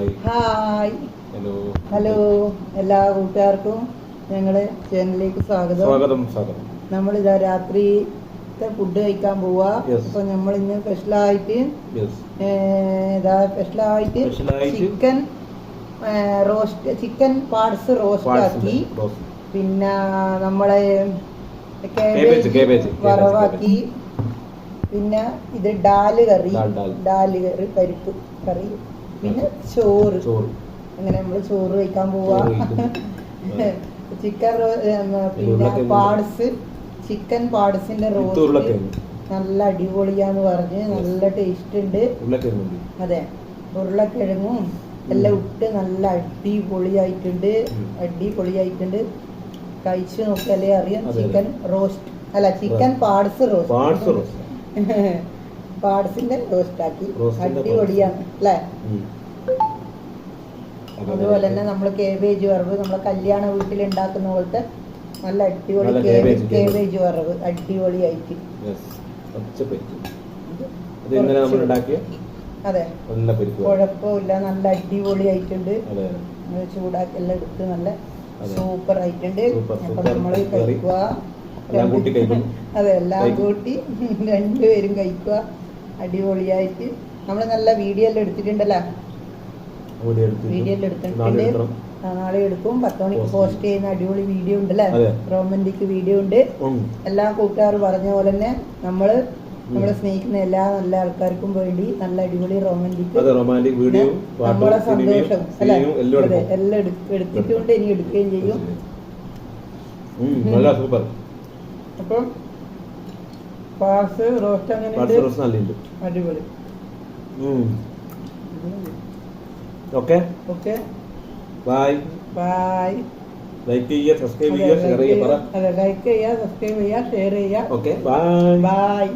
Hi hello എല്ലാ കൂട്ടുകാർക്കും ഞങ്ങളുടെ ചാനലിലേക്ക് സ്വാഗതം. നമ്മളിതാ രാത്രിത്തെ ഫുഡ് കഴിക്കാൻ പോവാ. അപ്പൊ നമ്മൾ ഇന്ന് സ്പെഷ്യലായിട്ട് ചിക്കൻ പാർട്സ് റോസ്റ്റ് ആക്കി, പിന്നെ നമ്മളെ കേബേജ് വറവാക്കി, പിന്നെ ഇത് ഡാല് കറി പരിപ്പ് കറി, പിന്നെ ചോറ്. അങ്ങനെ നമ്മള് ചോറ് കഴിക്കാൻ പോവാ. ചിക്കൻ പിന്നെ ചിക്കൻ പാർട്സിന്റെ റോസ്റ്റ് നല്ല അടിപൊളിയാന്ന് പറഞ്ഞ് നല്ല ടേസ്റ്റ് ഉണ്ട്. അതെ, ഉരുളക്കിഴങ്ങും എല്ലാം ഇട്ട് നല്ല അടിപൊളിയായിട്ടുണ്ട്. കഴിച്ചു നോക്കിയാലേ അറിയാം. ചിക്കൻ റോസ്റ്റ് അല്ല, ചിക്കൻ പാർട്സ് റോസ്റ്റ് പാർട്സിന്റെ റോസ്റ്റ് ആക്കി അടിപൊളിയാണ് അല്ലേ. അതുപോലെ തന്നെ നമ്മള് കേബേജ് വറവ്, നമ്മളെ കല്യാണ വീട്ടിൽ ഉണ്ടാക്കുന്ന പോലത്തെ നല്ല അടിപൊളി കേബേജ് വറവ് അടിപൊളിയായിട്ട്. അതെ, കുഴപ്പമില്ല, നല്ല അടിപൊളിയായിട്ടുണ്ട്. ചൂടാക്കി എല്ലാം എടുത്ത് നല്ല സൂപ്പർ ആയിട്ടുണ്ട്. അപ്പൊ നമ്മള് കഴിക്കുക. അതെ, എല്ലാം കൂട്ടി രണ്ടുപേരും കഴിക്കുക. അടിപൊളിയായിട്ട് നമ്മള് നല്ല വീഡിയോ എല്ലാം എടുത്തിട്ടുണ്ടല്ലോ. നാളെ എടുക്കും. 10 മണിക്ക് പോസ്റ്റ് ചെയ്യുന്ന അടിപൊളി വീഡിയോ ഉണ്ടല്ലേ, റൊമാൻറ്റിക് വീഡിയോ ഉണ്ട്. എല്ലാ കൂട്ടുകാരും പറഞ്ഞ പോലെ തന്നെ നമ്മള് നമ്മളെ സ്നേഹിക്കുന്ന എല്ലാ നല്ല ആൾക്കാർക്കും വേണ്ടി നല്ല അടിപൊളി റൊമാൻറ്റിക് വീഡിയോ, നമ്മളെ സന്തോഷം അല്ലെ, എല്ലാം എടുത്തിട്ടുണ്ട്. ഇനി എടുക്കുകയും ചെയ്യും. അപ്പം പാർട്സ് റോസ്റ്റ് അങ്ങനെ അടിപൊളി. Okay, bye. ലൈക്ക് ചെയ്യുക, സബ്സ്ക്രൈബ് ചെയ്യുക, ഷെയർ ചെയ്യുക. ലൈക്ക് ചെയ്യുക, സബ്സ്ക്രൈബ് ചെയ്യുക, ഷെയർ ചെയ്യുക. Okay, by.